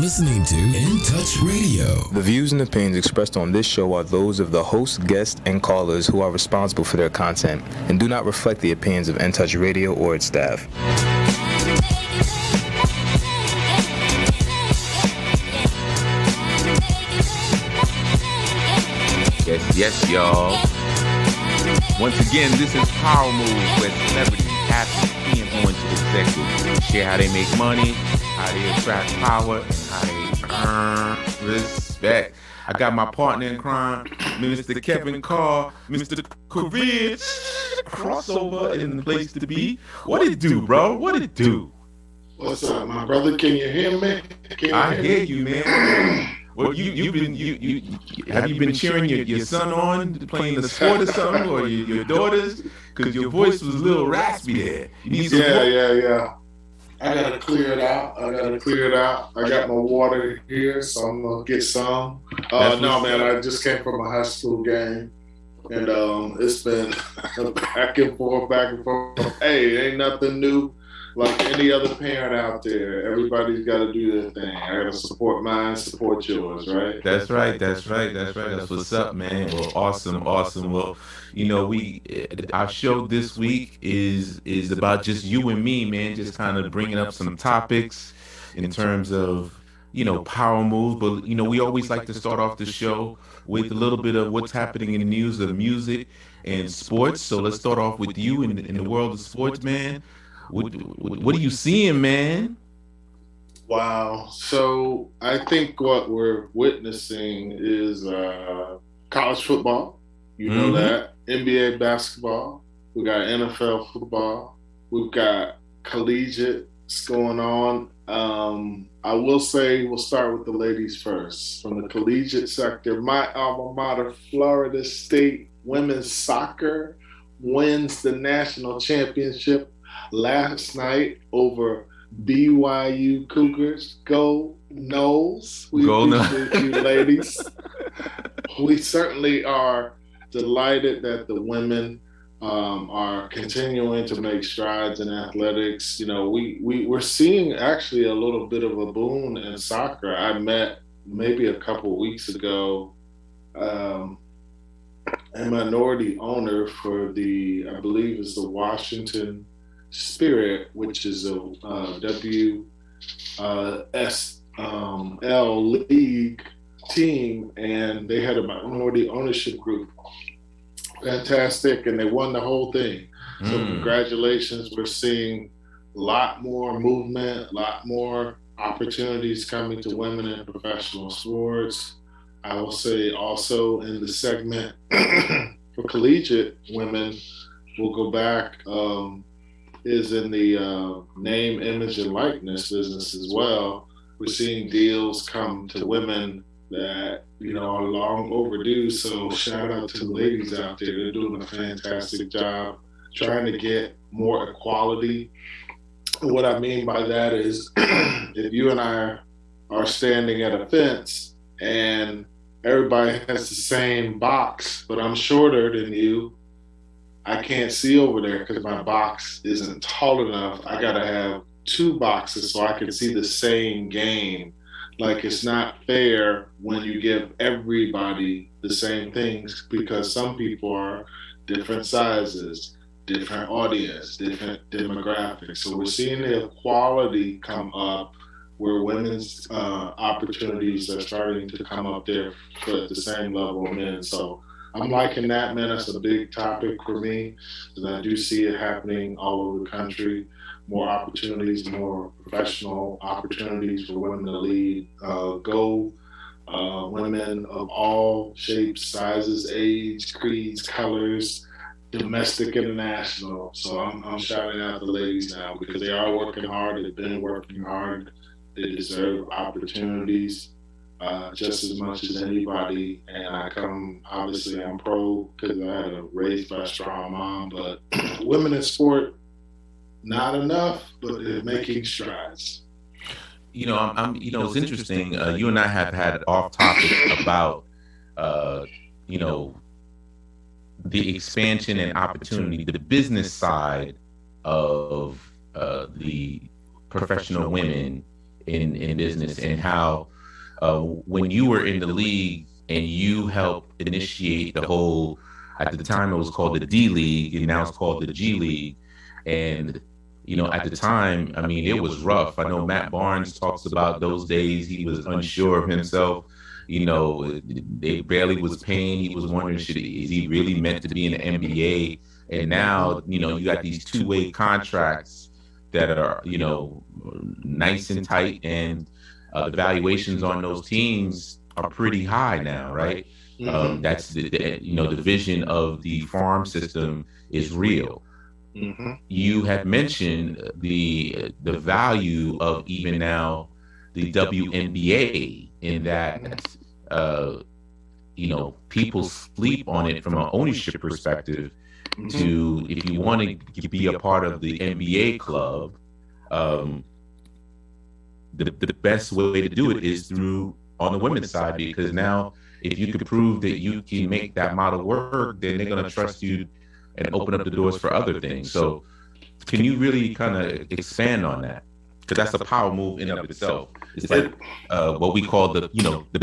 listening to In Touch Radio. The views and opinions expressed on this show are those of the host, guests, and callers who are responsible for their content and do not reflect the opinions of In Touch Radio or its staff. Yes, y'all. Once again, this is Power Moves, where celebrities, athletes, key influential executives share how they make money, how they attract power, and how they earn respect. I got my partner in crime, Mr. Kevin Carr, Mr. Career crossover in the place to be. What it do, bro? What it do? What's up, my brother? Can you hear me? I hear you, man. Well, you have you been cheering your son on, playing the sport or something, or your daughters? Because your voice was a little raspy there. You need some yeah. I gotta clear it out. I got my water here, so I'm gonna get some. No, man, I just came from a high school game, and it's been back and forth. Hey, ain't nothing new. Like any other parent out there, everybody's got to do their thing. I got to support mine, support yours, right? That's right. That's what's up, man. Well, awesome. Well, our show this week is about just you and me, man. Just kind of bringing up some topics in terms of, power moves. But, we always like to start off the show with a little bit of what's happening in the news of music and sports. So let's start off with you in the world of sports, man. What are you seeing, man? Wow. So I think what we're witnessing is college football. You know that. NBA basketball. We got NFL football. We've got collegiate going on. I will say we'll start with the ladies first. From the collegiate sector, my alma mater, Florida State women's soccer wins the national championship last night over BYU Cougars. Go Noles. We appreciate you, ladies. We certainly are delighted that the women are continuing to make strides in athletics. We're seeing actually a little bit of a boom in soccer. I met maybe a couple of weeks ago a minority owner for I believe is the Washington Spirit, which is a WSL league team, and they had a minority ownership group. Fantastic, and they won the whole thing. So congratulations. We're seeing a lot more movement, a lot more opportunities coming to women in professional sports. I will say also in the segment for collegiate women, we'll go back, is in the name, image, and likeness business as well. We're seeing deals come to women that, are long overdue. So shout out to the ladies out there. They're doing a fantastic job trying to get more equality. And what I mean by that is if you and I are standing at a fence and everybody has the same box, but I'm shorter than you, I can't see over there because my box isn't tall enough. I got to have two boxes so I can see the same game. Like, it's not fair when you give everybody the same things, because some people are different sizes, different audience, different demographics. So we're seeing the equality come up where women's opportunities are starting to come up there at the same level of men. So I'm liking that, man. That's a big topic for me, and I do see it happening all over the country. More opportunities, more professional opportunities for women to lead. Women of all shapes, sizes, age, creeds, colors, domestic, international. So I'm shouting out the ladies now because they are working hard. They've been working hard. They deserve opportunities just as much as anybody. And obviously I'm pro because I had a raised by a strong mom, but women in sport, not enough, but they're making strides. It's interesting. You and I have had off topic about, the expansion and opportunity, the business side of the professional women in business, and how when you were in the league and you helped initiate the whole, at the time it was called the D League and now it's called the G League. And, at the time, I mean, it was rough. I know Matt Barnes talks about those days. He was unsure of himself. They barely was paying. He was wondering, is he really meant to be in the NBA? And now, you got these two-way contracts that are, nice and tight, and the valuations on those teams are pretty high now, right? That's the vision of the farm system is real. You had mentioned the value of even now the WNBA, in that people sleep on it from an ownership perspective. To, if you want to be a part of the NBA club, the best way to do it is through on the women's side, because now if you can prove that you can make that model work, then they're going to trust you and open up the doors for other things. So can you really kind of expand on that? Because that's a power move in and of itself. It's like what we call the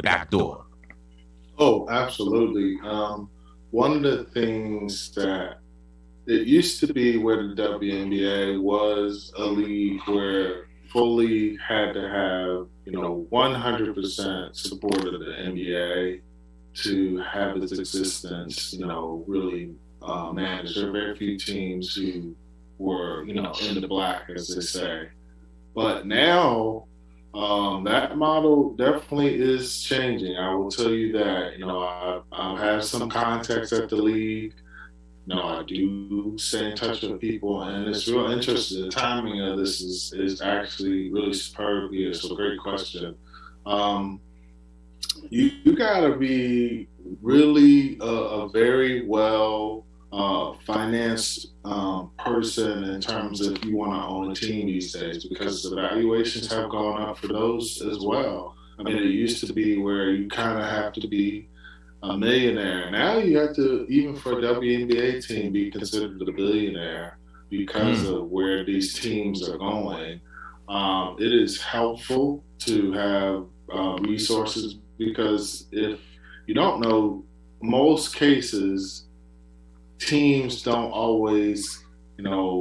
back door. Oh, absolutely. One of the things that it used to be, where the WNBA was a league where fully had to have 100% support of the NBA to have its existence really managed. There are very few teams who were in the black, as they say. But now that model definitely is changing. I will tell you that I have some contacts at the league. I do stay in touch with people, and it's real interesting. The timing of this is actually really superb here. So, great question. You got to be really a very well financed person in terms of if you want to own a team these days, because the valuations have gone up for those as well. I mean, it used to be where you kind of have to be a millionaire. Now you have to, even for a WNBA team, be considered a billionaire because of where these teams are going. It is helpful to have resources, because if you don't know, most cases, teams don't always,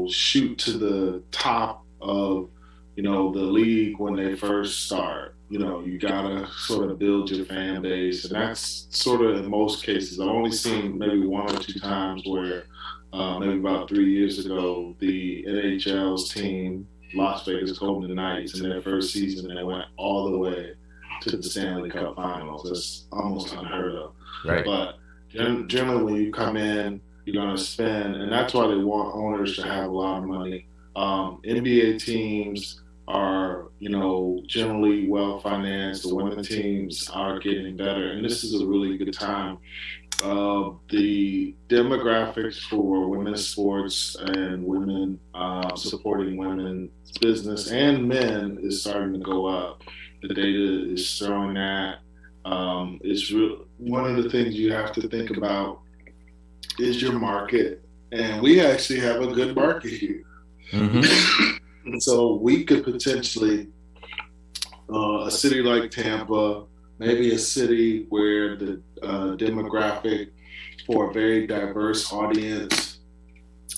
shoot to the top of, the league when they first start. You gotta sort of build your fan base, and that's sort of in most cases. I've only seen maybe one or two times where, maybe about 3 years ago, the NHL's team, Las Vegas Golden Knights, in their first season, they went all the way to the Stanley Cup Finals. That's almost unheard of. Right. But generally, when you come in, you're gonna spend, and that's why they want owners to have a lot of money. NBA teams are, generally well financed. The women teams are getting better, and this is a really good time. The demographics for women's sports and women supporting women's business and men is starting to go up. The data is showing that. It's real. One of the things you have to think about is your market, and we actually have a good market here. And so we could potentially, a city like Tampa, maybe a city where the demographic for a very diverse audience,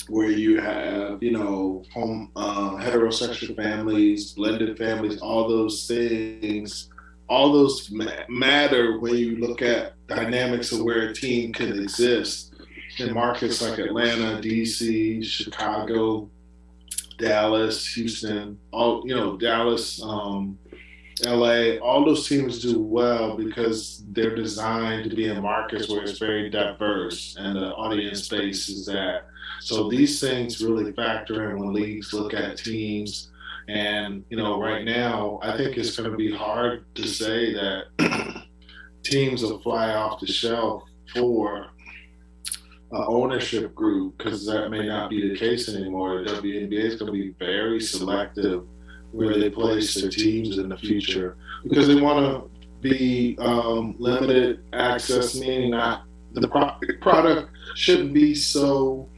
where you have, heterosexual families, blended families, all those things, all those matter when you look at dynamics of where a team can exist in markets like Atlanta, DC, Chicago, Dallas, Houston, Dallas, LA, all those teams do well because they're designed to be in markets where it's very diverse and the audience base is that. So these things really factor in when leagues look at teams. And, right now, I think it's going to be hard to say that teams will fly off the shelf for ownership group, because that may not be the case anymore. The WNBA is going to be very selective where they place their teams in the future, because they want to be limited access, meaning not the product shouldn't be so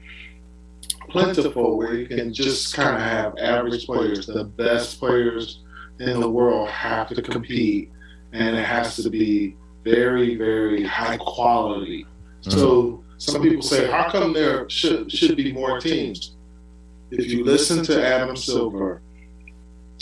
plentiful where you can just kind of have average players. The best players in the world have to compete, and it has to be very, very high quality. So some people say, how come there should be more teams? If you listen to Adam Silver,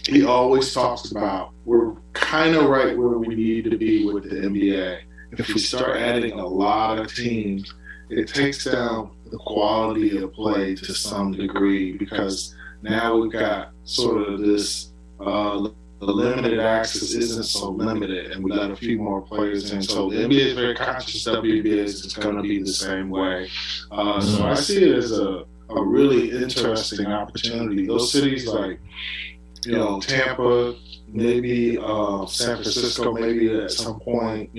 he always talks about we're kind of right where we need to be with the NBA. If we start adding a lot of teams, it takes down the quality of play to some degree, because now we've got sort of this the limited access isn't so limited, and we let a few more players in. So the NBA is very conscious. WNBA is going to be the same way. So I see it as a really interesting opportunity. Those cities like, Tampa, maybe San Francisco, maybe at some point,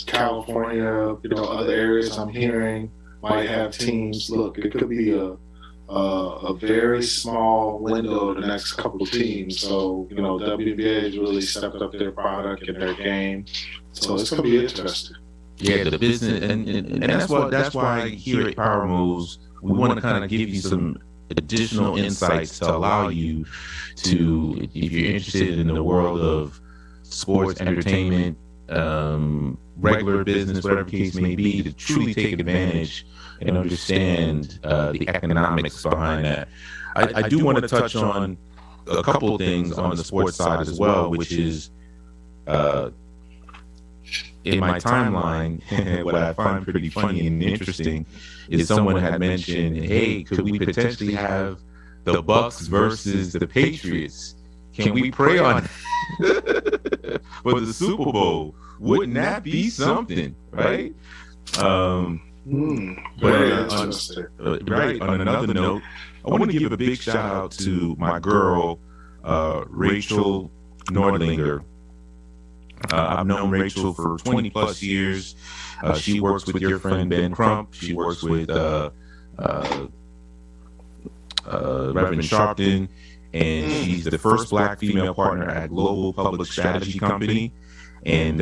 California, other areas I'm hearing might have teams. Look, it could be a very small window the next couple of teams. So, WNBA has really stepped up their product and their game. So it's going to be interesting. Yeah, the business, and that's why here at Power Moves, we want to kind of give you some additional insights to allow you to, if you're interested in the world of sports, entertainment, regular business, whatever the case may be, to truly take advantage and understand the economics behind that. I do want to touch on a couple of things on the sports side as well, which is in my timeline, what I find pretty funny and interesting is someone had mentioned, hey, could we potentially have the Bucks versus the Patriots? Can we pray on for the Super Bowl? Wouldn't that be something, right? But on another note, I want to give a big shout out to my girl, Rachel Nordlinger. I've known Rachel for 20 plus years. She works with your friend Ben Crump. She works with Reverend Sharpton, and she's the first Black female partner at Global Public Strategy Company. And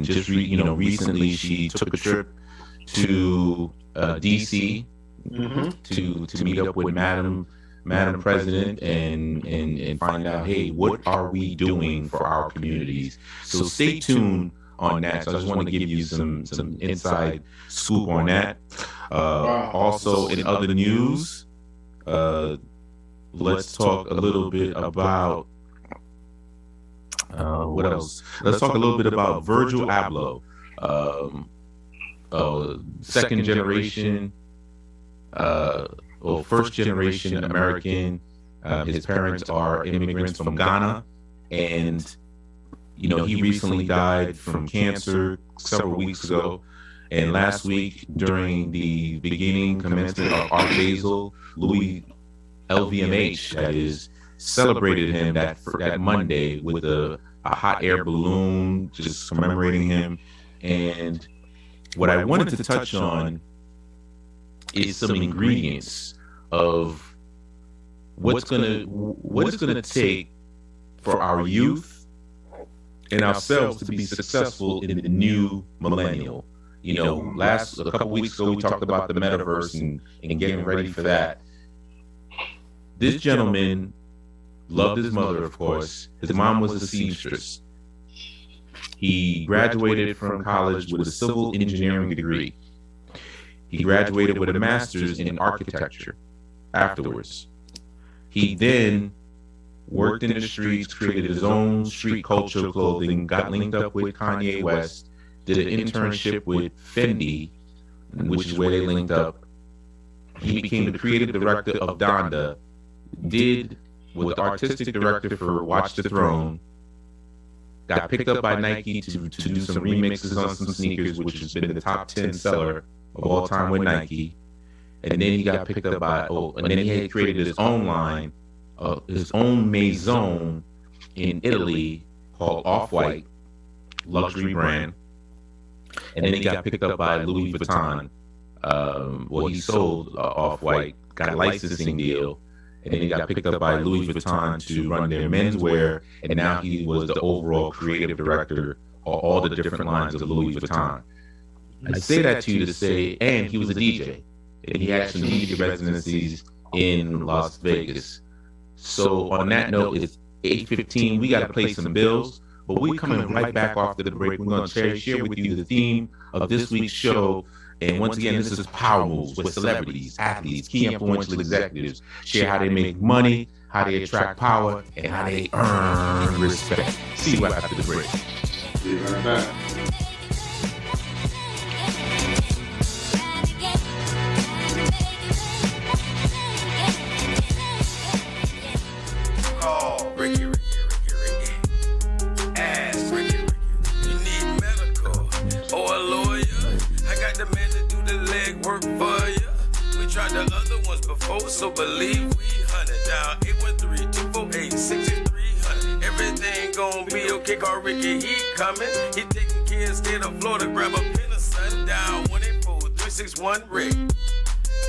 just recently she took a trip to DC to meet up with Madam President and find out, hey, what are we doing for our communities? So stay tuned on that. So I just want to give you some inside scoop on that. Also, in other news, let's talk a little bit about what else? Let's talk a little bit about Virgil Abloh, second generation, first generation American. His parents are immigrants from Ghana, and he recently died from cancer several weeks ago. And last week, during the commencement of Art Basel, Louis LVMH, that is, celebrated him that Monday with a hot air balloon, just commemorating him. And what I wanted to touch on is some ingredients of what it's gonna take for our youth and ourselves to be successful in the new millennial. A couple weeks ago we talked about the metaverse and getting ready for that. This gentleman loved his mother, of course. His mom was a seamstress. He graduated from college with a civil engineering degree. He graduated with a master's in architecture afterwards. He then worked in the streets, created his own street culture clothing, got linked up with Kanye West, did an internship with Fendi, which is where they linked up. He became the creative director of Donda, was the artistic director for Watch the Throne, got picked up by Nike to do some remixes on some sneakers, which has been the top 10 seller of all time with Nike. And then he got picked up by, and then he had created his own line, his own maison in Italy called Off-White, luxury brand. And then he got picked up by Louis Vuitton. He sold Off-White, got a licensing deal. And then he got picked up by Louis Vuitton to run their menswear. And now he was the overall creative director of all the different lines of Louis Vuitton. I say that to you to say, and he was a DJ. And he had some DJ residencies in Las Vegas. So on that note, it's 8:15. We got to play some bills, but we're coming right back after the break. We're going to share with you the theme of this week's show. And once again, this is Power Moves, where celebrities, athletes, key influential executives share how they make money, how they attract power, and how they earn respect. See you right after the break. See you right back. Ricky. Ask Ricky. You need medical or a lawyer? I got the man to do the legwork for you. We tried the other ones before, so believe we hunted down 813-248-6300. Everything gon' be okay. Call Ricky, he coming. He taking kids state of Florida. Grab a pen or sundown. 184-361 Rick.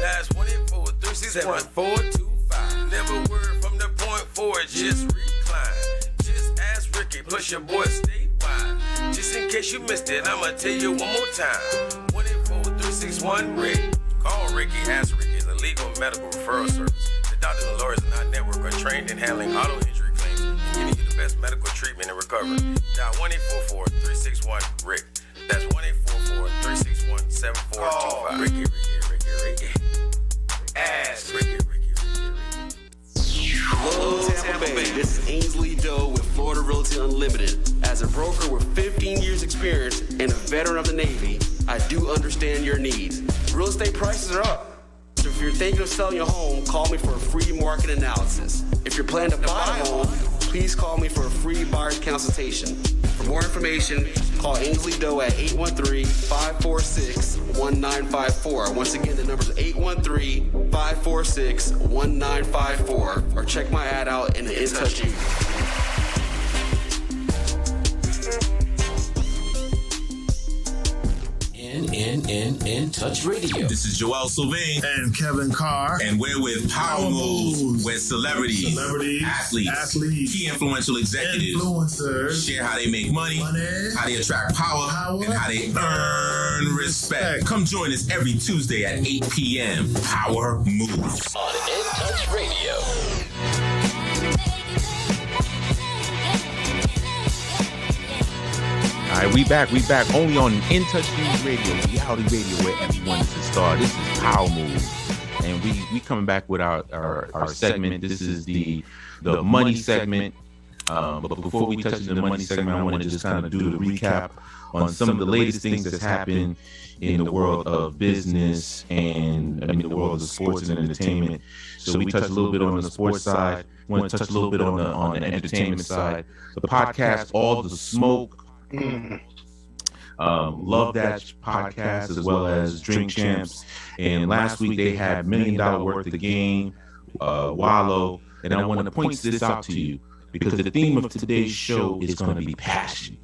That's 184-361-425. Never word from the point forward, just recline. Just ask Ricky, plus your boy statewide. Just in case you missed it, I'ma tell you one more time. 184-361 Rick. Call Ricky, ask Ricky. It's a legal medical referral service. The doctors and lawyers in our network are trained in handling auto injury claims and giving you the best medical treatment and recovery. Dial 1-844-361 Rick. That's 1-844-361-7425. Ricky. Ask Ricky. Hello, Tampa Bay. This is Ainsley Doe with Florida Realty Unlimited. As a broker with 15 years experience and a veteran of the Navy, I do understand your needs. Real estate prices are up. So if you're thinking of selling your home, call me for a free market analysis. If you're planning to buy a home, please call me for a free buyer's consultation. For more information, call Ainsley Doe at 813-546-1954. Once again, the number is 813-546-1954. Or check my ad out in the In Touch You. In Touch Radio. This is Joel Sylvain and Kevin Carr, and we're with Power Moves, where celebrities, athletes, key influential executives, influencers share how they make money, how they attract power, and how they earn respect. Come join us every Tuesday at 8 p.m. Power Moves on In Touch Radio. All right, we back only on In Touch News Radio, reality radio where everyone is a star. This is Power Moves, and we coming back with our segment. This is the money segment. But before we touch the money segment, I want to just kind of do the recap on some of the latest things that's happened in the world of business and the world of sports and entertainment. So we touched a little bit on the sports side. We want to touch a little bit on the entertainment side. The podcast, All the Smoke. Love That podcast, as well as Drink Champs, and last week they had $1 Million Worth of Game, Wallow, and I want to point this out to you because the theme of today's show is going to be passion.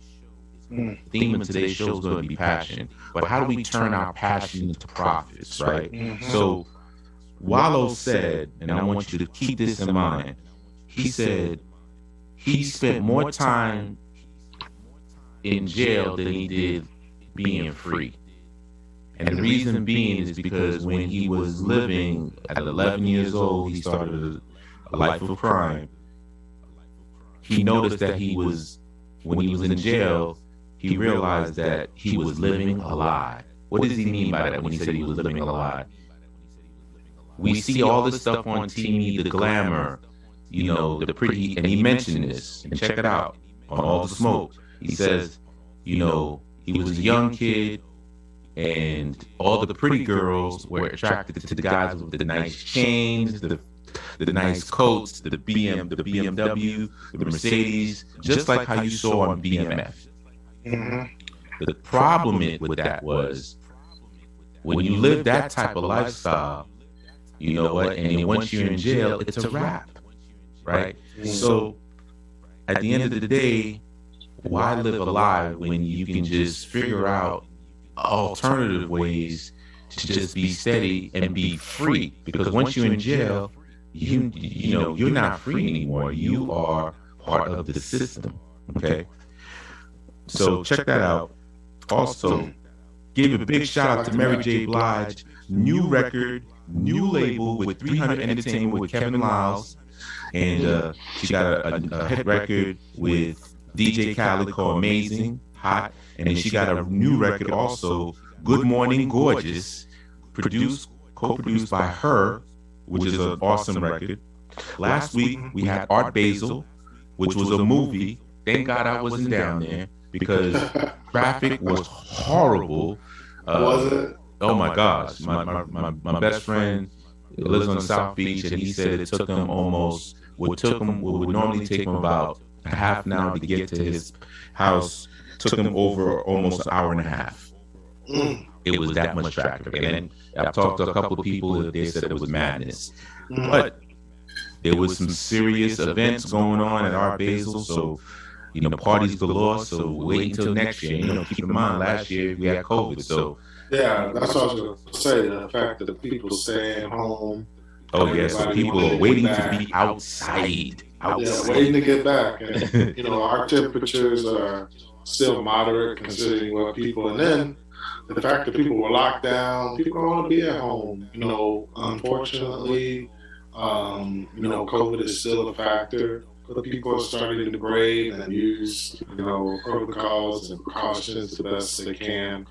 The theme of today's show is going to be passion, but how do we turn our passion into profits, right? So Wallow said, and I want you to keep this in mind, he said he spent more time in jail than he did being free. And the reason being is because when he was living at 11 years old, he started a life of crime. He noticed that when he was in jail, he realized that he was living a lie. What does he mean by that when he said he was living a lie? We see all this stuff on TV, the glamour, the pretty, and he mentioned this, and check it out, on All the Smoke. He says, he was a young kid, and all the pretty girls were attracted to the guys with the nice chains, the nice coats, the BMW, the Mercedes, just like how you saw on BMF. The problem with that was, when you live that type of lifestyle, you know what, and then once you're in jail, it's a wrap, right? So at the end of the day, why live a lie when you can just figure out alternative ways to just be steady and be free? Because once you're in jail, you're not free anymore. You are part of the system. Okay. So check that out. Also, give a big shout out to Mary J. Blige. New record, new label with 300 Entertainment with Kevin Lyles. And she got a hit record with DJ Khaled called Amazing, Hot. And then she got a new record also, Good Morning Gorgeous, co-produced by her, which is an awesome record. Last week, we had Art Basel, which was a movie. Thank God I wasn't down there because traffic was horrible. Was it? Oh my gosh. My best friend lives on South Beach, and he said it took him what would normally take him about a half an hour to get to his house, took him over almost an hour and a half. It was that much traffic. And I've talked to a couple of people, they said it was madness. But there was some serious events going on at Art Basel, so parties galore. So wait until next year. Keep in mind, last year we had COVID, so yeah, that's what I was going to say. The fact that the people staying home. Oh yeah, so people are waiting to be outside. Yeah, waiting to get back. And our temperatures are still moderate considering what people. And then the fact that people were locked down, people don't want to be at home. Unfortunately, COVID is still a factor. But people are starting to brave and use, protocols and precautions the best they can.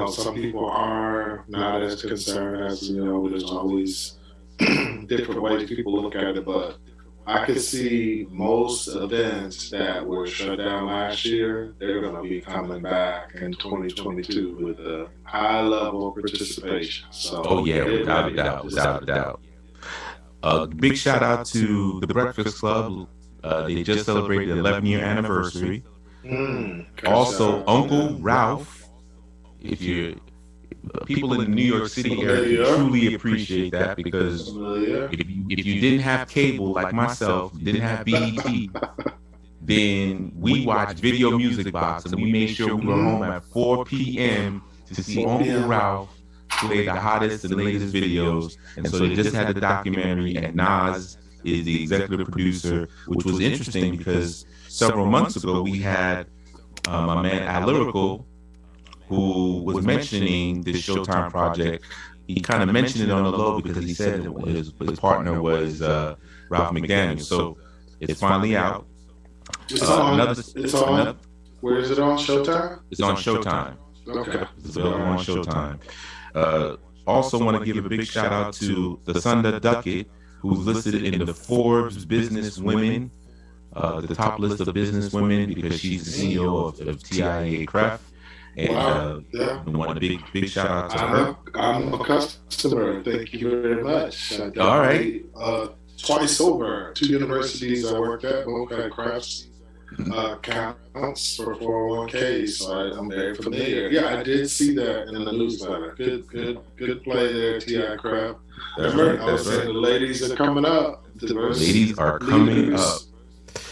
Some people are not as concerned as, there's always different ways people look at it. But I could see most events that were shut down last year, they're going to be coming back in 2022 with a high level of participation. So, without a doubt. Big shout out to the Breakfast Club. They just celebrated the 11-year anniversary. Also, Uncle Ralph. If you people in the New York City area truly appreciate that, because if you didn't have cable like myself, didn't have BET, then we watched Video Music Box, and we made sure we were home at 4 p.m. to see Uncle Ralph play the hottest and latest videos. And so they just had the documentary, and Nas is the executive producer, which was interesting because several months ago we had my man Lyrical, who was mentioning this Showtime project. He kind of mentioned it on the low because he said his partner was Ralph McDaniel. So it's finally out. It's on. Where is it on? Showtime? It's on Showtime. Okay. It's on Showtime. Also want to give a big shout out to the Sunda Duckett, who's listed in the Forbes Business Women, the top list of business women, because she's the CEO of TIA Cref. And want a big shout out to her. I'm a customer. Thank you very much. All right. Twice over, 2 universities I worked at, both had crafts accounts for 401ks, so I'm very familiar. Yeah, I did see that in the newsletter. Good play there, T.I. Craft. I was saying the ladies are coming up. Ladies are coming up.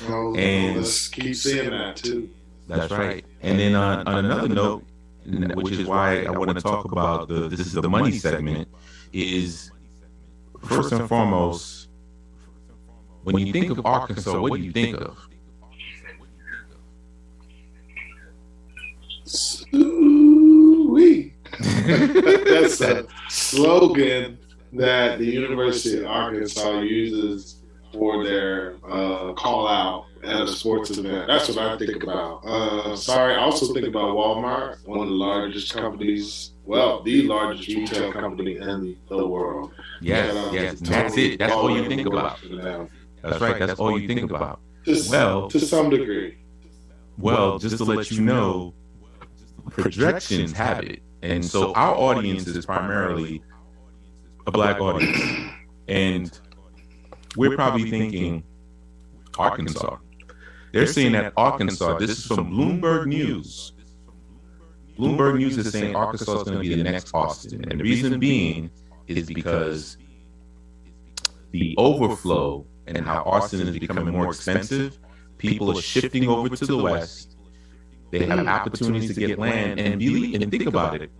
And let's keep seeing that too. That's right. And then on another note, which is why I want to talk about this is the money segment, is first and foremost, when you think of Arkansas, what do you think of? Ooh-wee. That's a slogan that the University of Arkansas uses for their call out at a sports event. That's what I think about. I also think about Walmart, one of the largest companies, the largest retail company in the world. Yes. That's it. That's all you think about. That's right. That's all you think about. To some degree. Well, just to let you know, projections have it. And so our audience is primarily a black audience. And we're probably thinking Arkansas. They're saying that Arkansas, this is from Bloomberg News. Bloomberg News is saying Arkansas is going to be the next Austin. And the reason being is because the overflow and how Austin is becoming more expensive, people are shifting over to the west. They have opportunities to get land. And think about it.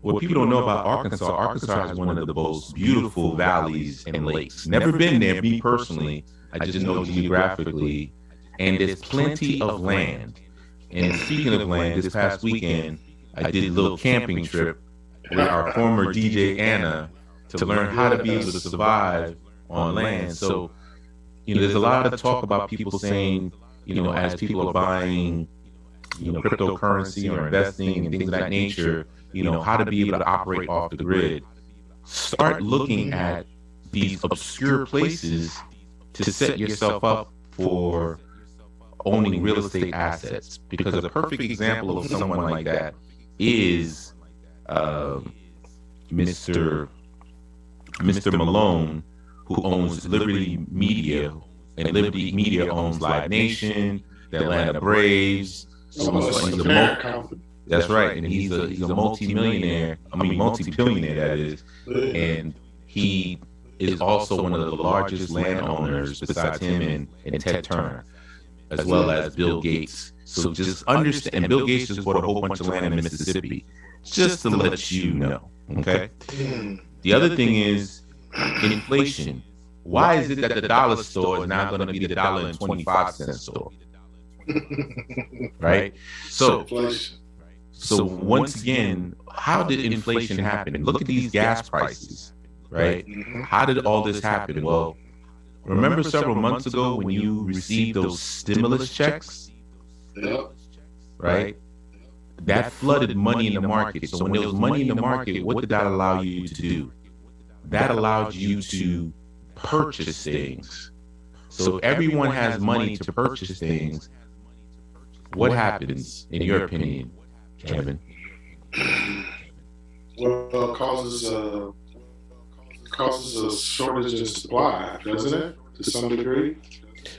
What people don't know about Arkansas has one of the most beautiful valleys and lakes. Never been there, me personally. I just know geographically. And there's plenty of land. And speaking of land, this past weekend, I did a little camping trip with our former DJ Anna to learn how to be able to survive on land. So there's a lot of talk about people saying, as people are buying, cryptocurrency or investing and things of that nature, how to be able to operate off the grid. Start looking at these obscure places to set yourself up for owning real estate assets. Because a perfect example of someone like that is Mr. Malone, who owns Liberty Media, and Liberty Media owns Live Nation, the Atlanta Braves. That's right, and he's a multi-millionaire. Multi-billionaire, that is, and he is also one of the largest landowners besides him and Ted Turner, as well as Bill Gates. So just understand, and Bill Gates just bought a whole bunch of land in Mississippi, just to let you know, okay? The other thing is inflation. Why is it that the dollar store is now going to be the $1.25 store? Right? So once again, how did inflation happen? Look at these gas prices, right? How did all this happen? Well, remember several months ago when you received those stimulus checks? Right? That flooded money in the market. So when there was money in the market, what did that allow you to do? That allowed you to purchase things. So everyone has money to purchase things. What happens, in your opinion, Kevin? Well, it causes a shortage of supply, doesn't it? To some degree.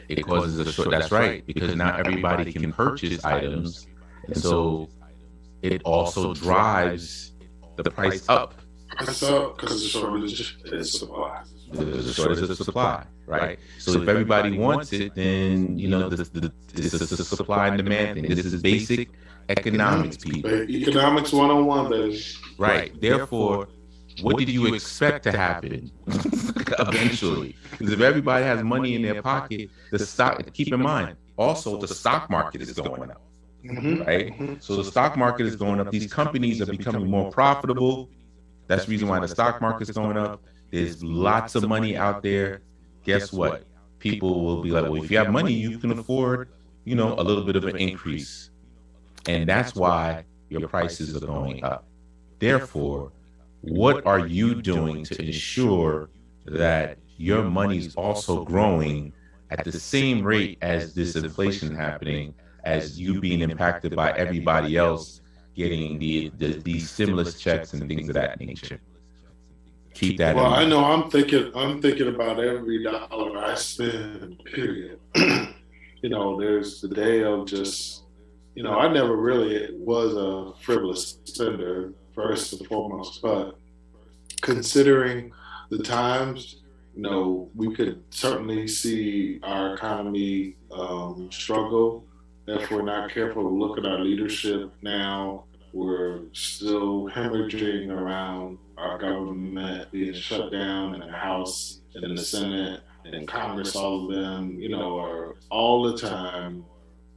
It causes a short. That's right, because now everybody can purchase items, and so it also drives the price up. Because the shortage is supply. There's a shortage of supply, right? So if everybody wants it, then this is a supply and demand thing. This is basic economics, people. Economics 101, baby. Right. Therefore, what did you expect to happen eventually? Because if everybody has money in their pocket, the stock. Keep in mind, also the stock market is going up, right? So the stock market is going up. These companies are becoming more profitable. That's the reason why the stock market is going up. There's lots of money out there. Guess what? People will be like, well, if you have money, you can afford, a little bit of an increase. And that's why your prices are going up. Therefore, what are you doing to ensure that your money is also growing at the same rate as this inflation happening, as you being impacted by everybody else getting these stimulus checks and things of that nature? Keep that in mind. I know I'm thinking about every dollar I spend, period. There's the day of just, I never really was a frivolous spender, first and foremost, but considering the times, we could certainly see our economy struggle if we're not careful to look at our leadership now. We're still hemorrhaging around our government being shut down in the House and in the Senate and Congress. All of them, are all the time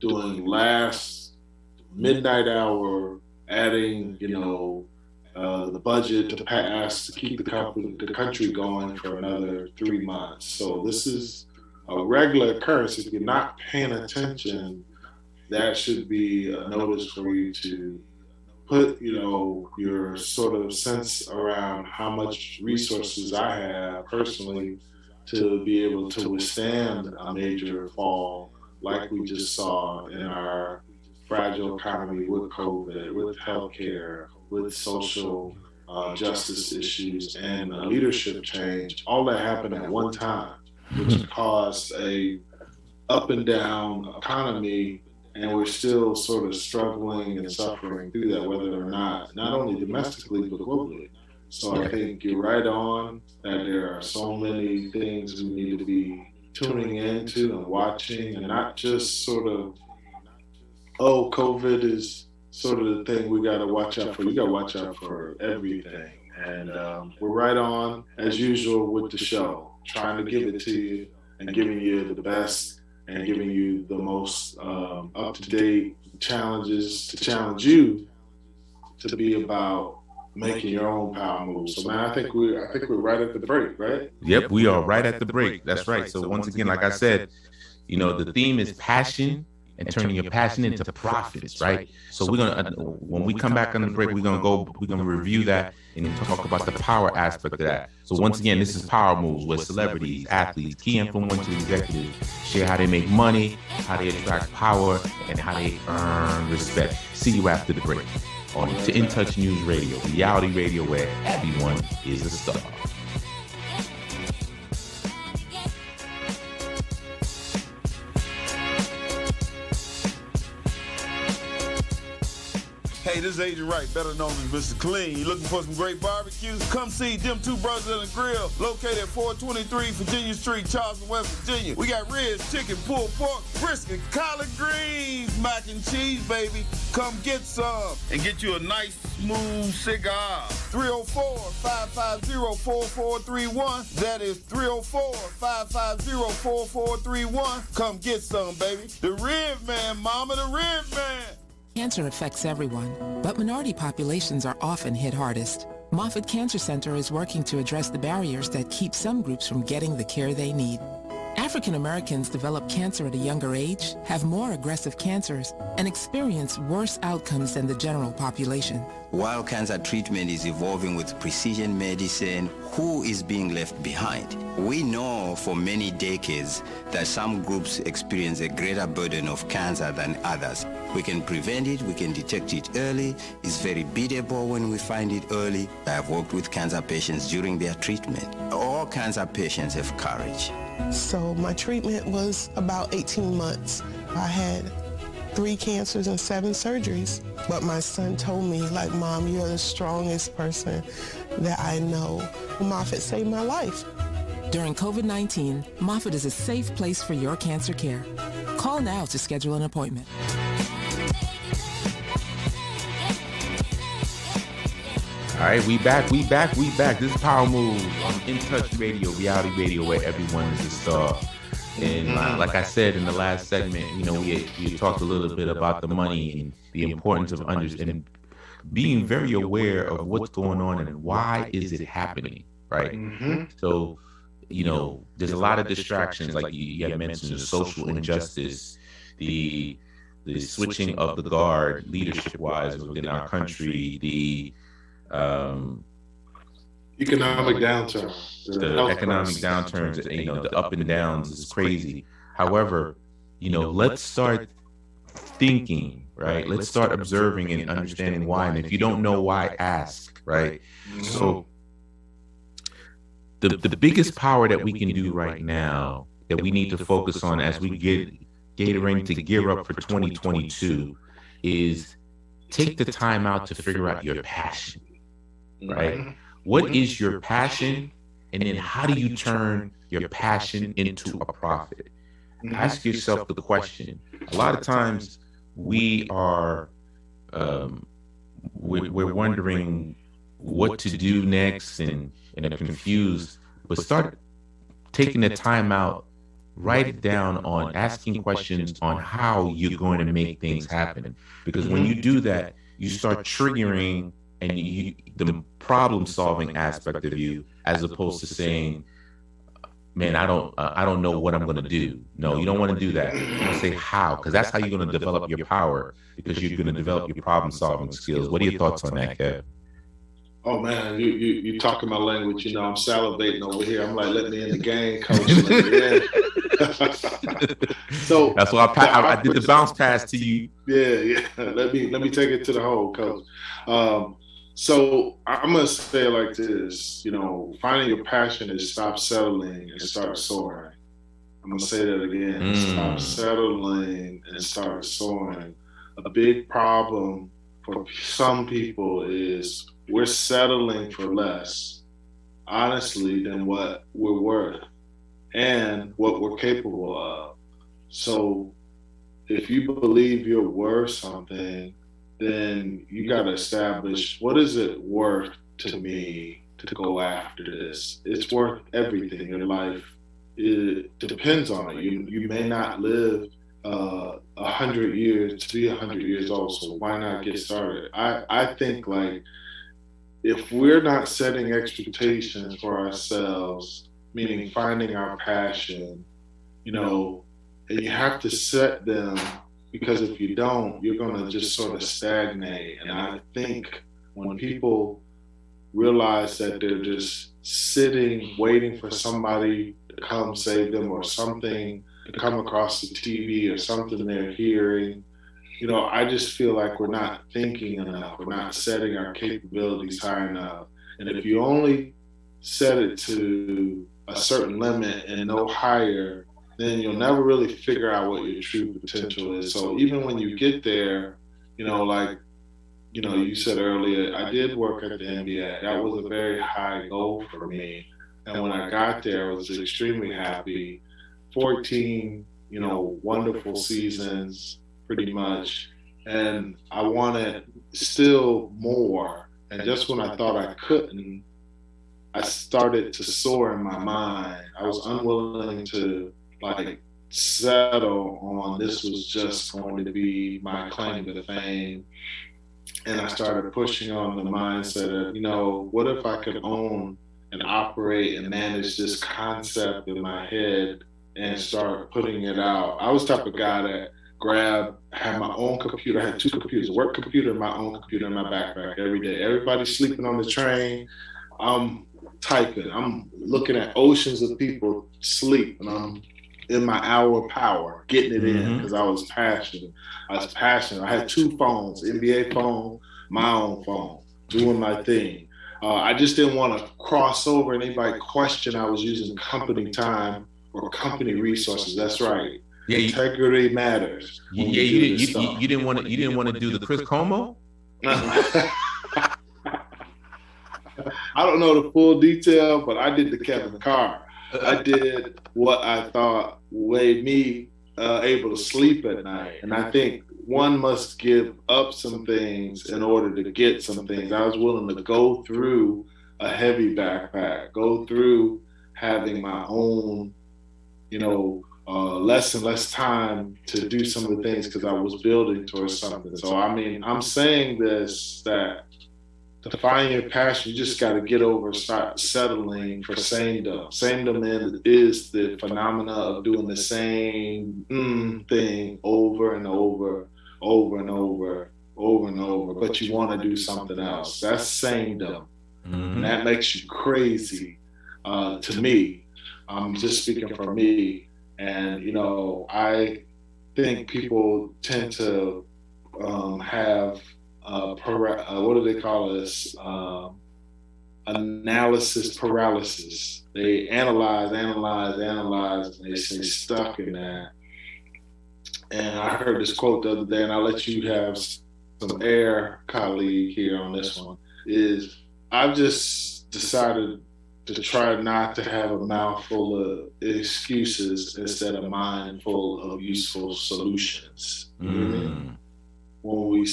doing last midnight hour, adding, the budget to pass to keep the country going for another 3 months. So this is a regular occurrence. If you're not paying attention, that should be a notice for you to put, your sort of sense around how much resources I have personally to be able to withstand a major fall like we just saw in our fragile economy with COVID, with healthcare, with social justice issues and leadership change. All that happened at one time, which caused a up and down economy. And we're still sort of struggling and suffering through that, whether or not only domestically, but globally. So I think you're right on that there are so many things we need to be tuning into and watching, and not just sort of, COVID is sort of the thing we got to watch out for. You got to watch out for everything. And we're right on, as usual, with the show, trying to give it to you and giving you the best and giving you the most up-to-date challenges to challenge you to be about making your own power moves. So man, I think we're right at the break, right? Yep, we are right at the break. That's right. So once again, like I said, the theme is passion and turning your passion into profits, right? So we're gonna when we come back on the break, we're gonna review that and talk about the power aspect of that. So once again, this is Power Moves, where celebrities, athletes, key influential executives share how they make money, how they attract power, and how they earn respect. See you after the break on to In Touch News Radio, reality radio where everyone is a star. Hey, this is Agent Wright, better known as Mr. Clean. You looking for some great barbecue? Come see them two brothers on the grill, located at 423 Virginia Street, Charleston, West Virginia. We got ribs, chicken, pulled pork, brisket, collard greens, mac and cheese, baby. Come get some and get you a nice, smooth cigar. 304-550-4431. That is 304-550-4431. Come get some, baby. The Rib Man, mama, the Rib Man. Cancer affects everyone, but minority populations are often hit hardest. Moffitt Cancer Center is working to address the barriers that keep some groups from getting the care they need. African Americans develop cancer at a younger age, have more aggressive cancers, and experience worse outcomes than the general population. While cancer treatment is evolving with precision medicine, who is being left behind? We know for many decades that some groups experience a greater burden of cancer than others. We can prevent it, we can detect it early. It's very beatable when we find it early. I have worked with cancer patients during their treatment. All cancer patients have courage. So my treatment was about 18 months. I had 3 cancers and 7 surgeries. But my son told me, like, Mom, you're the strongest person that I know. Moffitt saved my life. During COVID-19, Moffitt is a safe place for your cancer care. Call now to schedule an appointment. All right, we back. This is Power Move on In Touch Radio, reality radio where everyone is a star. And like I said in the last segment, we talked a little bit about the money and the importance of understanding, being very aware of what's going on and why is it happening, right? Mm-hmm. So, there's a lot of distractions, like you had mentioned, the social injustice, the switching of the guard leadership-wise within our country, the economic downturn, the economic downturns, the up and downs is crazy. However, let's start thinking, right? Let's start observing and understanding why. And if you don't know why, ask, right? Mm-hmm. So the biggest power that we can do right now, that we need to focus on as we get ready to gear up for 2022, is take the time out to figure out your passion, right? Mm-hmm. What is your passion? And then how do you turn your passion into a profit? Mm-hmm. Ask yourself the question. A lot of times we are, we're wondering what to do next and are confused, but start taking the time out, write it down on asking questions on how you're going to make things happen. Because when you do that, you start triggering and the problem solving aspect of you, as opposed to saying, man, I don't know what I'm going to do. No, you don't want to do that. You want to say how, because that's how you're going to develop your power, because you're going to develop your problem solving skills. What are your thoughts on that, Kev? Oh man, you talking my language. I'm salivating over here. I'm like, let me in the game, coach. So that's why I did the bounce pass to you. Yeah. Let me take it to the hole, coach. So I'm gonna say it like this. Finding your passion is stop settling and start soaring. I'm gonna say that again. Stop settling and start soaring. A big problem for some people is we're settling for less, honestly, than what we're worth and what we're capable of. So if you believe you're worth something, then you got to establish, what is it worth to me to go after this? It's worth everything. Your life, it depends on it. You may not live 100 years to be 100 years old, so why not get started? I think, like, if we're not setting expectations for ourselves, meaning finding our passion, you know, and you have to set them, because if you don't, you're going to just sort of stagnate. And I think when people realize that they're just sitting, waiting for somebody to come save them or something to come across the TV or something they're hearing, you know, I just feel like we're not thinking enough. We're not setting our capabilities high enough. And if you only set it to a certain limit and no higher, then you'll never really figure out what your true potential is. So even when you get there, you know, like, you know, you said earlier, I did work at the NBA. That was a very high goal for me. And when I got there, I was extremely happy. 14, you know, wonderful seasons, pretty much. And I wanted still more. And just when I thought I couldn't, I started to soar in my mind. I was unwilling to like settle on this was just going to be my claim to fame. And I started pushing on the mindset of, you know, what if I could own and operate and manage this concept in my head and start putting it out. I was the type of guy that had my own computer. I had 2 computers, a work computer and my own computer in my backpack every day. Everybody's sleeping on the train. I'm typing. I'm looking at oceans of people sleep, and I'm in my hour of power, getting it in because I was passionate. I had 2 phones, NBA phone, my own phone, doing my thing. I just didn't want to cross over and anybody question I was using company time or company resources. That's right. Yeah, integrity matters. You didn't want to do the Chris Como? I don't know the full detail, but I did the Kevin Carr. I did what I thought made me able to sleep at night. And I think one must give up some things in order to get some things. I was willing to go through a heavy backpack, go through having my own, you know, less and less time to do some of the things because I was building towards something. So, I mean, I'm saying this, that to find your passion, you just got to get over, start settling for samedom. Samedom is the phenomena of doing the same thing over and over, but you want to do something else. That's samedom. And that makes you crazy to me. I'm just speaking for me. And, you know, I think people tend to have what do they call this? Analysis paralysis. They analyze, and they stay stuck in that. And I heard this quote the other day, and I'll let you have some air, colleague, here on this one, is I've just decided to try not to have a mouth full of excuses instead of a mind full of useful solutions. You know what I mean? When we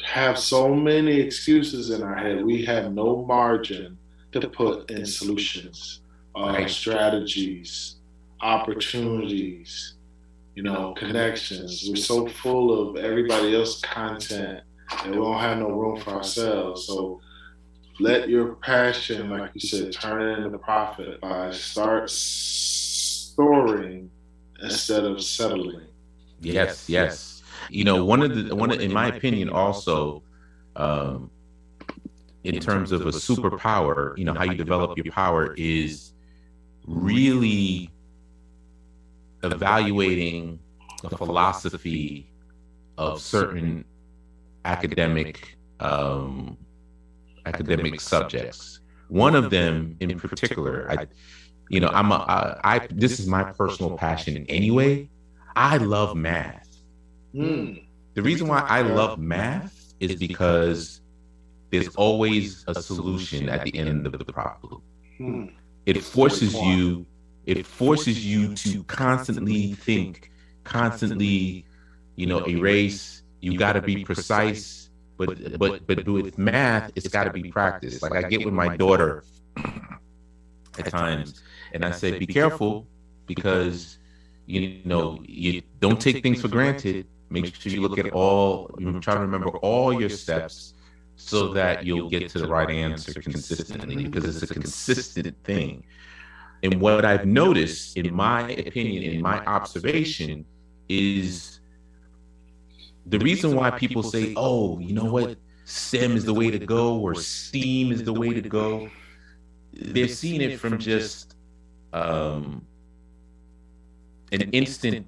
have so many excuses in our head, we have no margin to put in solutions, strategies, opportunities, you know, connections. We're so full of everybody else's content and we don't have no room for ourselves. So let your passion, like you said, turn it into profit by start soaring instead of settling. Yes. You know, one of in my opinion, also, in terms of a superpower, you know, how you develop your power is really evaluating the philosophy of certain academic subjects. One of them in particular, this is my personal passion anyway. I love math. The reason why I love math is because there's always a solution at the end of the problem. It forces you to constantly think, constantly, you know, erase. You got to be precise, but with math, it's got to be practiced. Like I get with my daughter at times, and I say, be careful because you know you don't take things for granted. Make sure you look at try to remember all your steps so that you'll get to the right answer consistently, because it's a consistent thing. And what I've noticed, in my opinion, in my observation, is the reason why people say, oh, you know what, STEM is the way to go, or STEAM is the way to go. They're seeing it from just an instant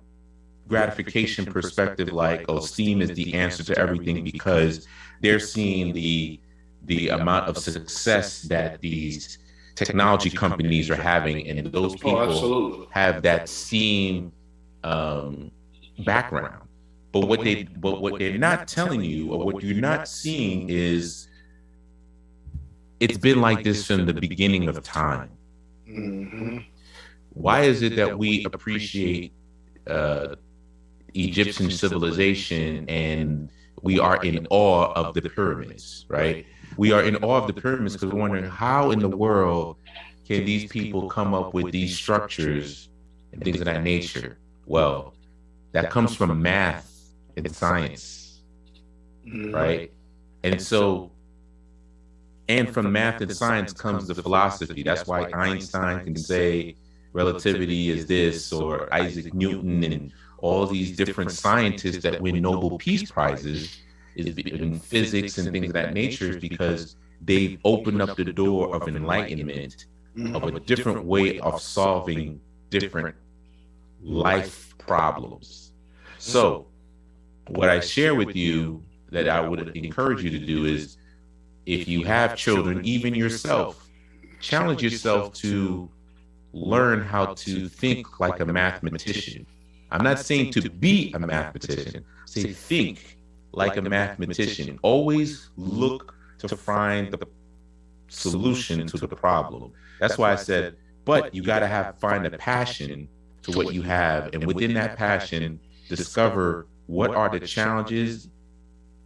gratification perspective, like, oh, STEAM is the answer to everything, because they're seeing the amount of success that these technology companies are having, and those people have that STEAM background. But what they're not telling you, or what you're not seeing, is it's been like this from the beginning of time. Mm-hmm. Why is it that we appreciate Egyptian civilization and we are in awe of the pyramids, right? We are in awe of the pyramids because we're wondering, how in the world can these people come up with these structures and things of that nature? Well, that comes from math and science, right? And so, and from math and science comes the philosophy. That's why Einstein can say relativity is this, or Isaac Newton, and all these different scientists that win Nobel Peace Prizes in physics and things of that nature, is because they've opened up the door of enlightenment, of a different way of solving different life problems. So what I share with you that I would encourage you to do is, if you have children, even yourself, challenge yourself to learn how to think like a mathematician. I'm not saying to be a mathematician. Say think like a mathematician. Always look to find the solution to the problem. That's why I said, but you got to find a passion to what you have, and within that passion, discover what are the challenges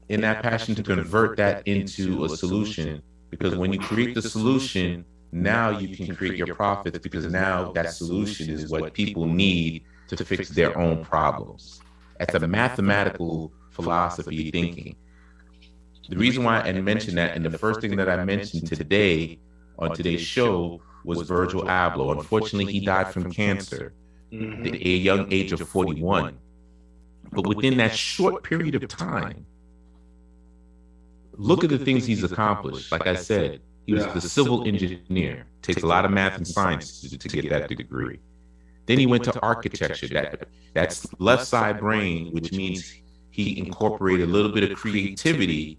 in that passion to convert that into a solution. Because when you create the solution, now you can create your profits, because now that solution is what people need to fix their own problems. That's a mathematical philosophy thinking. The reason why I mentioned that, and the first thing that I mentioned today on today's show, was Virgil Abloh. Unfortunately, he died from cancer at a young age of 41. But within that short period of time, look at the things he's accomplished. Like I said, he was the civil engineer. Takes a lot of math and science to get that degree. Then he went to architecture. That's left side brain, which means he incorporated a little bit of creativity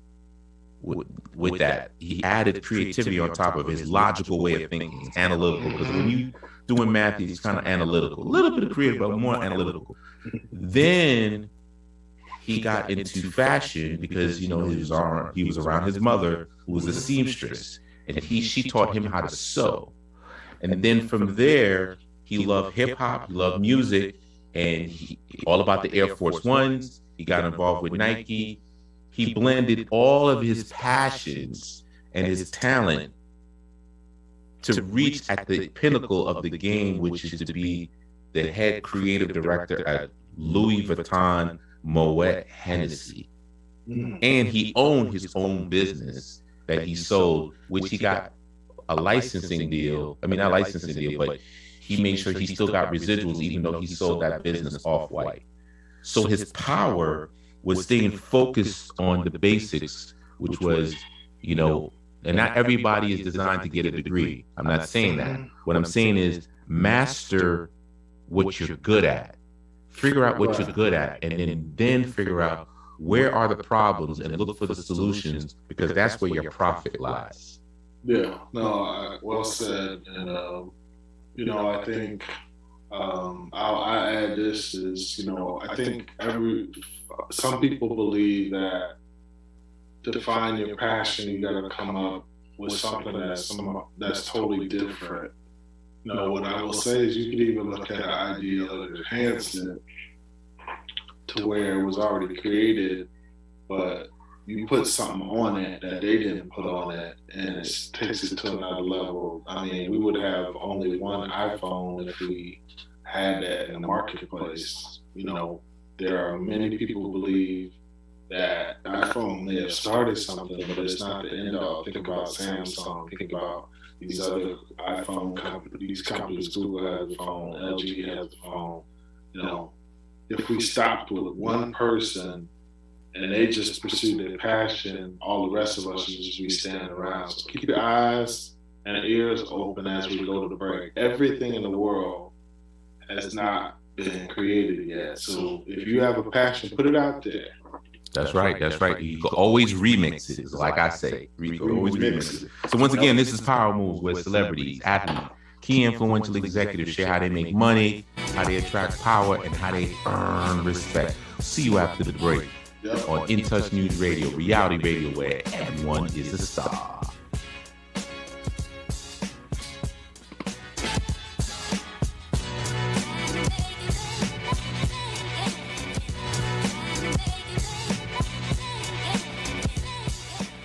with that. He added creativity on top of his logical way of thinking. He's analytical, because when you doing math, he's kind of analytical. A little bit of creative, but more analytical. Then he got into fashion because, you know, he was around his mother, who was a seamstress, and she taught him how to sew. And then from there, he loved hip hop, he loved music, and he all about the Air Force Ones. He got involved with Nike. He blended all of his passions and his talent to reach at the pinnacle of the game, which is to be the head creative director at Louis Vuitton Moet Hennessy. And he owned his own business that he sold, which he got a licensing deal. I mean, not licensing deal, but he made sure he still got residuals, even though he sold that business off-white. So his power was staying focused on the basics, which was, you know, and not everybody is designed to get a degree. I'm not saying that. What I'm saying is master what you're good at. Figure out what you're good at, and then figure out where are the problems and look for the solutions, because that's where your profit lies. Yeah, no, well said. And, you know, I think I'll add this is, you know, I think some people believe that to find your passion, you got to come up with something that's totally different. You know, what I will say is you could even look at an idea and enhance it to where it was already created, but you put something on it that they didn't put on it, and it takes it to another level. I mean, we would have only one iPhone if we had that in the marketplace. You know, there are many people who believe that iPhone may have started something, but it's not the end all. Think about Samsung. Think about these other iPhone companies. These companies, Google has a phone, LG has a phone. You know, if we stopped with one person and they just pursue their passion, all the rest of us would just be standing around. So keep your eyes and ears open as we go to the break. Everything in the world has not been created yet. So if you have a passion, put it out there. That's right. That's right. You can always remix it. Like I say, you can always remix it. So once again, this is Power Moves, where celebrities, athletes, key influential executives share how they make money, how they attract power, and how they earn respect. See you after the break on In Touch News Radio, reality radio, where everyone is a star.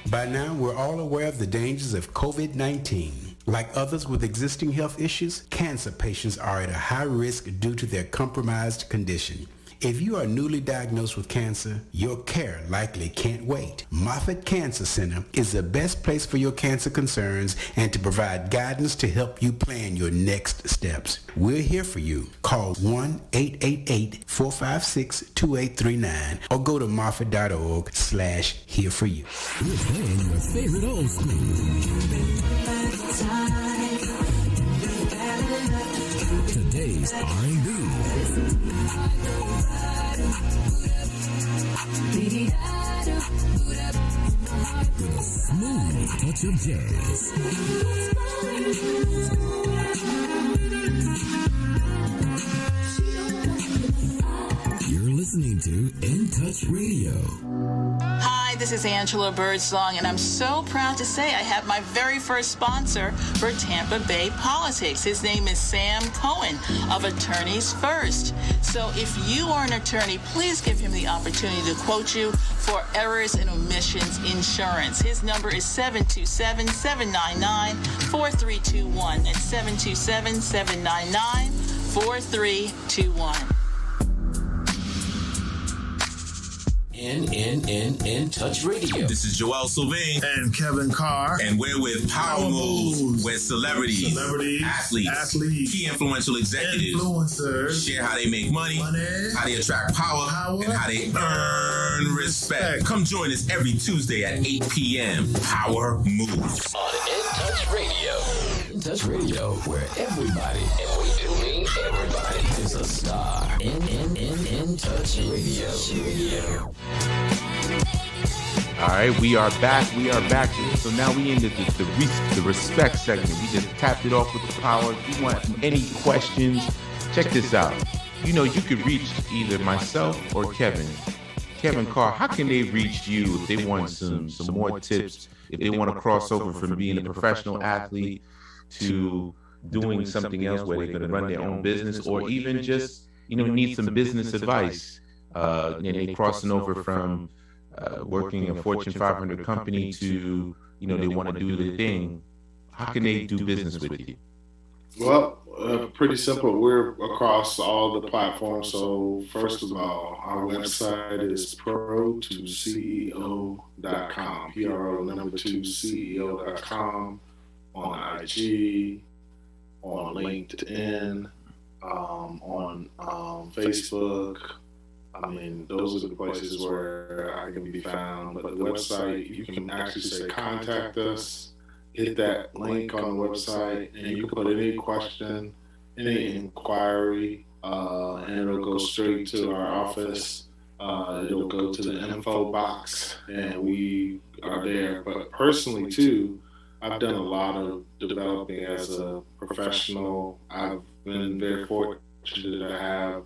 By now, we're all aware of the dangers of COVID-19. Like others with existing health issues, cancer patients are at a high risk due to their compromised condition. If you are newly diagnosed with cancer, your care likely can't wait. Moffitt Cancer Center is the best place for your cancer concerns and to provide guidance to help you plan your next steps. We're here for you. Call 1-888-456-2839 or go to moffitt.org/here for you. We're playing your favorite old school. Today's R&B. With a smooth touch of jazz. You're listening to In Touch Radio. Hi, this is Angela Birdsong, and I'm so proud to say I have my very first sponsor for Tampa Bay politics. His name is Sam Cohen of Attorneys First. So if you are an attorney, please give him the opportunity to quote you for errors and omissions insurance. His number is 727-799-4321. That's 727-799-4321. In Touch Radio. This is Joel Sylvain and Kevin Carr, and we're with Power Moves, where celebrities, athletes, key influential executives, influencers share how they make money, how they attract power, and how they earn respect. Come join us every Tuesday at 8 p.m. Power Moves On In Touch Radio. In Touch Radio, where everybody, and we do mean everybody, is a star. In Touch Radio. All right, we are back. So now we ended the respect segment. We just tapped it off with the power. If you want any questions, check this out. You know, you could reach either myself or Kevin Carr. How can they reach you if they want some more tips, if they want to cross over from being a professional athlete to doing something else where they're going to run their own business, or even just, need some business advice? And they crossing over from working in a Fortune 500 company to, they want to do their thing. How can they do business with you? Well, pretty simple. We're across all the platforms. So first of all, our website is pro2ceo.com, pro2ceo.com, on IG, on LinkedIn, on Facebook. I mean, those are the places where I can be found. But the website, you can actually say contact us, hit that link on the website, and you can put any question, any inquiry, and it'll go straight to our office. It'll go to the info box, and we are there. But personally, too, I've done a lot of developing as a professional. I've been very fortunate to have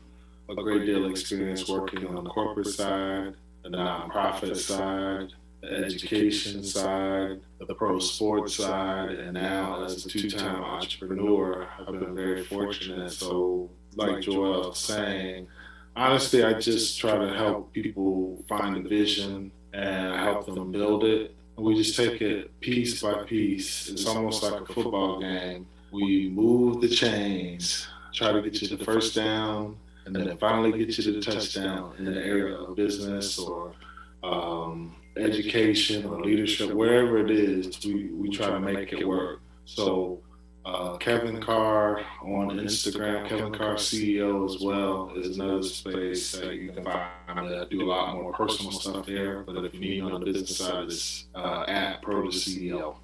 a great deal of experience working on the corporate side, the nonprofit side, the education side, the pro sports side, and now as a two-time entrepreneur, I've been very fortunate. So like Joel was saying, honestly, I just try to help people find a vision and help them build it. And we just take it piece by piece. It's almost like a football game. We move the chains, try to get you the first down, and then finally get you to the touchdown in the area of business or education or leadership, wherever it is, we try to make it work. So Kevin Carr on Instagram, Kevin Carr CEO as well, is another space that you can find. I do a lot more personal stuff there, but if you need me on the business side, it's at Pro the CEO.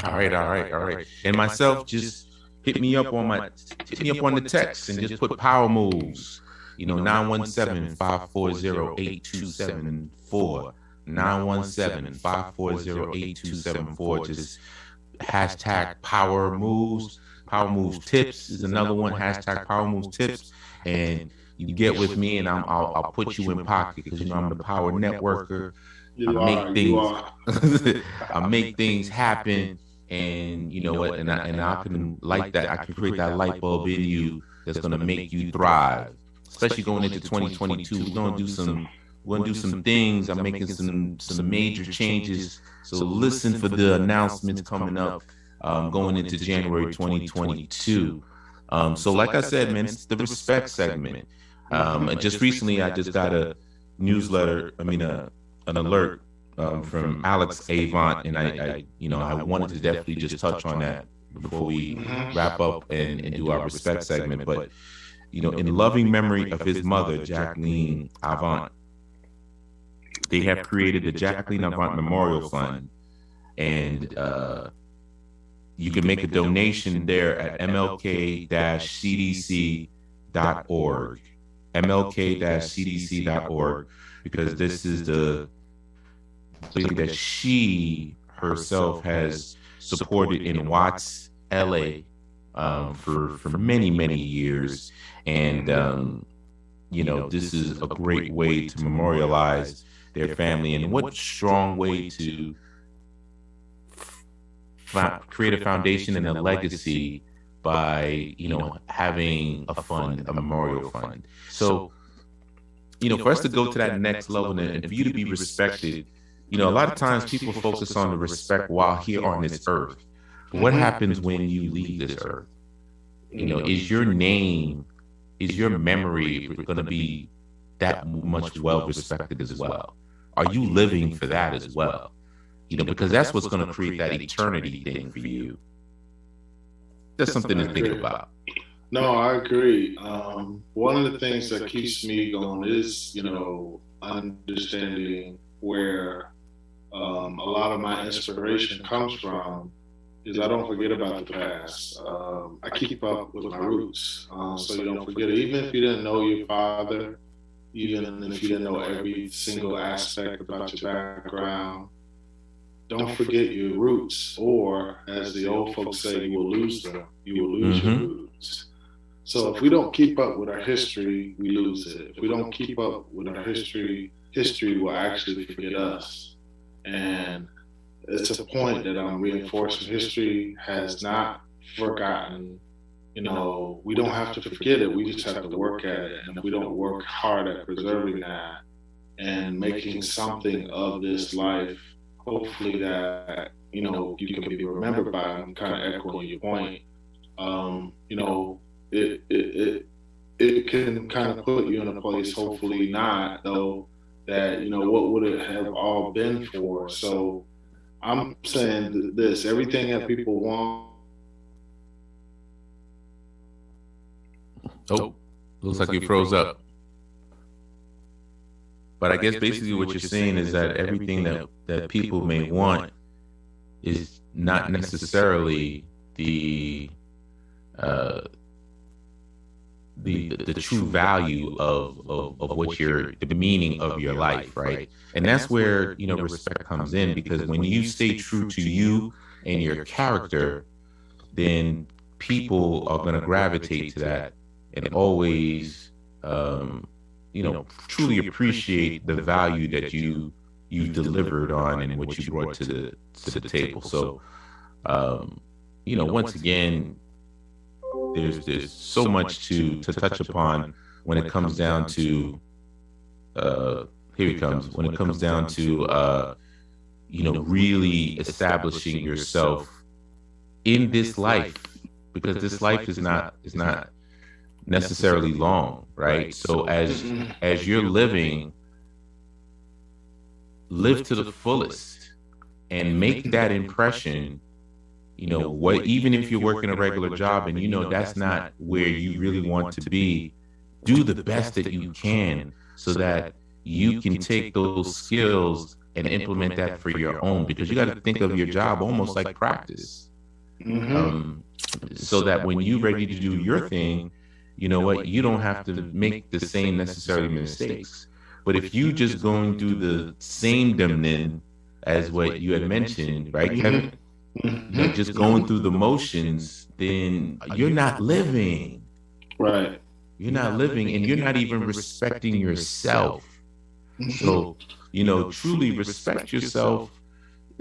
All right. And myself, just hit me up on the text and just put power moves. 917-540-8274. 917-540-8274. Just hashtag power moves. Power moves tips is another one. Hashtag power moves tips. And you get with me, and I'll put you in pocket because I'm the power networker. I make things happen. And you know what? And I can light that. I can create that light bulb in you that's going to make you thrive. Especially going into 2022, we're going to do some things. I'm making some major changes. So listen for the announcements coming up going into January 2022. So like I said, man, it's the respect segment. And just recently, I just got a newsletter. an alert from Alex Avant, and I wanted to definitely just touch on that before we wrap up and do our respect segment. But in loving memory of his mother, Jacqueline Avant, they have created the Jacqueline Avant Memorial Fund, and you can make a donation there at mlk-cdc.org. mlk-cdc.org, because this is the thing that she herself has supported in Watts, LA, for many years. And this is a great way to memorialize their family, and what strong way to create a foundation and a legacy by having a fund, a memorial fund. So for us to go to that next level and for you to be respected, a lot of times people focus on the respect while here on this earth. But what happens when you leave this earth? Is your name, is your memory going to be that much well respected as well? Are you living for that as well? Because that's what's going to create that eternity thing for you. That's something to think about. No, I agree. One of the things that keeps me going is, understanding where a lot of my inspiration comes from. Is I don't forget about the past. I keep up with my roots, so you don't forget it. Even if you didn't know your father, even if you didn't know every single aspect about your background, don't forget your roots, or as the old folks say, you will lose them. You will lose your roots. So if we don't keep up with our history, we lose it. If we don't keep up with our history, history will actually forget us. And it's a point that I'm reinforcing. History has not forgotten. We don't have to forget it. We just have to work at it. And if we don't work hard at preserving that and making something of this life, hopefully that, you can be remembered by. I'm kind of echoing your point. It can kind of put you in a place, hopefully not, though, that, what would it have all been for? So I'm saying this, everything that people want. Oh, looks like you froze up. But I guess basically what you're saying is that everything that people may want is not necessarily the true value of what the meaning of your life, right? And that's where respect comes in, because when you stay true to you and your character, then people are going to gravitate to that and always truly appreciate the value that you delivered on and what you brought to the table. So once again, there's so much to touch upon when it comes down to when it comes down to really establishing yourself in this life, because this life is not necessarily long, right? So as you're living, live to the fullest and make that impression. You know what, even if you're working a regular job and you know that's not where you really want to be, do the best that you can so that you can take those skills and implement that for your own, because you got to think of your job almost like practice. So that when you're ready to do your thing, you know what, you don't have to make the same necessarily mistakes. But if you just go and do the same demnin as what you had mentioned, right, Kevin? You know, just going through the motions, then you're not living. Right. You're not living, and you're not even respecting yourself. So, you know, truly respect yourself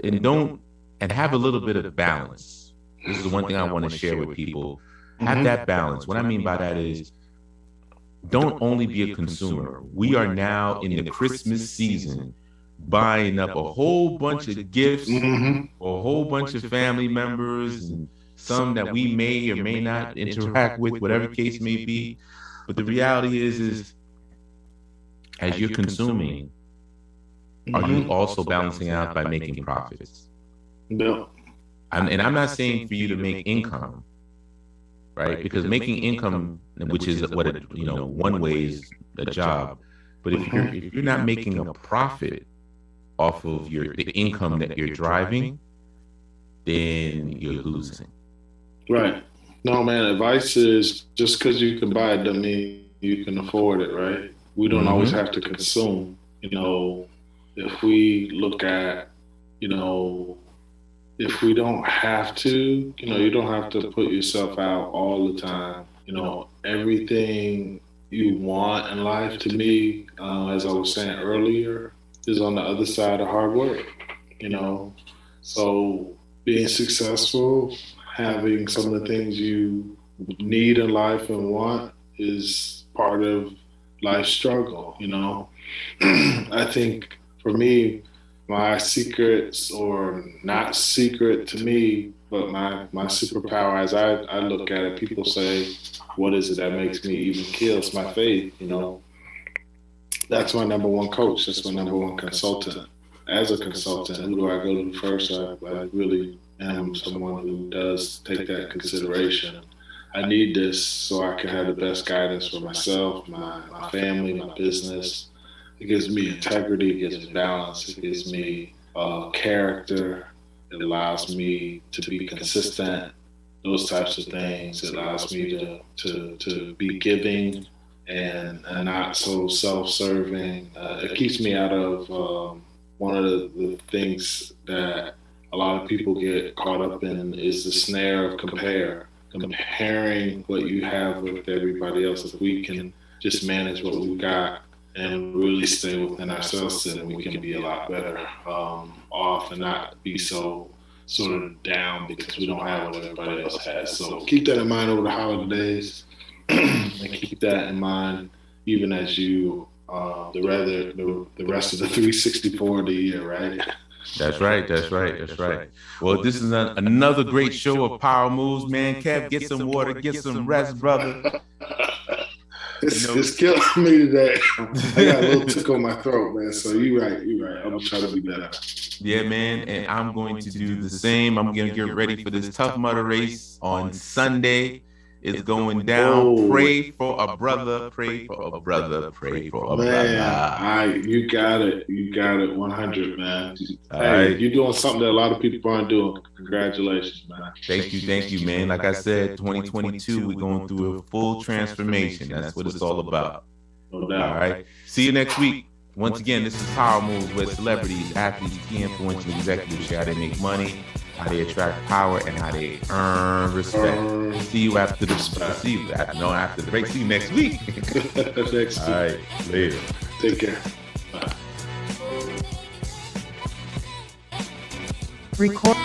and have a little bit of balance. This is the one thing I want to share with people. Have that balance. What I mean by that is, don't only be a consumer. We are now in the Christmas season, buying up a whole bunch of gifts for a whole bunch of family members, and some that we may or may not interact with, whatever case may be. But the reality is as you're consuming, are you also balancing out by making profits? No. And I'm not saying for you to make income, right? Because making income, which is what one way is a job, but if you're not making a profit off of the income that you're driving, then you're losing. Right. No, man, advice is just because you can buy it doesn't mean you can afford it, right? We don't always have to consume. You know, if we look at, you know, if we don't have to, you know, you don't have to put yourself out all the time. You know, everything you want in life, to me, as I was saying earlier, is on the other side of hard work, you know. So being successful, having some of the things you need in life and want is part of life's struggle, you know. I think for me, my secrets, or not secret to me, but my superpower, as I look at it, people say, what is it that makes me even kill? It's my faith, you know. That's my number one coach. That's my number one consultant. As a consultant, who do I go to first? I really am someone who does take that consideration. I need this so I can have the best guidance for myself, my family, my business. It gives me integrity, it gives me balance, it gives me character, it allows me to be consistent, those types of things. It allows me to be giving and not so self-serving. It keeps me out of one of the things that a lot of people get caught up in is the snare of comparing what you have with everybody else. If we can just manage what we've got and really stay within ourselves, then we can be a lot better off and not be so sort of down because we don't have what everybody else has. So keep that in mind over the holidays, and keep that in mind even as you the rest of the 364 of the year, right? That's right. Well, this is another great show of Power Moves, man. Kev, get some water, get some rest, brother. It's killing me today. I got a little tickle in my throat, man. So you're right. I'm gonna try to be better. Yeah, man. And I'm going to do the same. I'm gonna get ready for this Tough Mudder race on Sunday. It's going down. Pray for a brother. Pray for a brother. Pray for a brother. You got it. 100, man. All Hey, right. you're doing something that a lot of people aren't doing. Congratulations, man. Thank you, man. Like I said, 2022, we're going through a full transformation. That's what it's all about. No doubt. All right. See you next week. Once again, this is Power Moves, where celebrities, athletes, key influential executives share how they make money, how they attract power, and how they earn respect. See you after the break. See you next week. All right. Later. Take care. Record.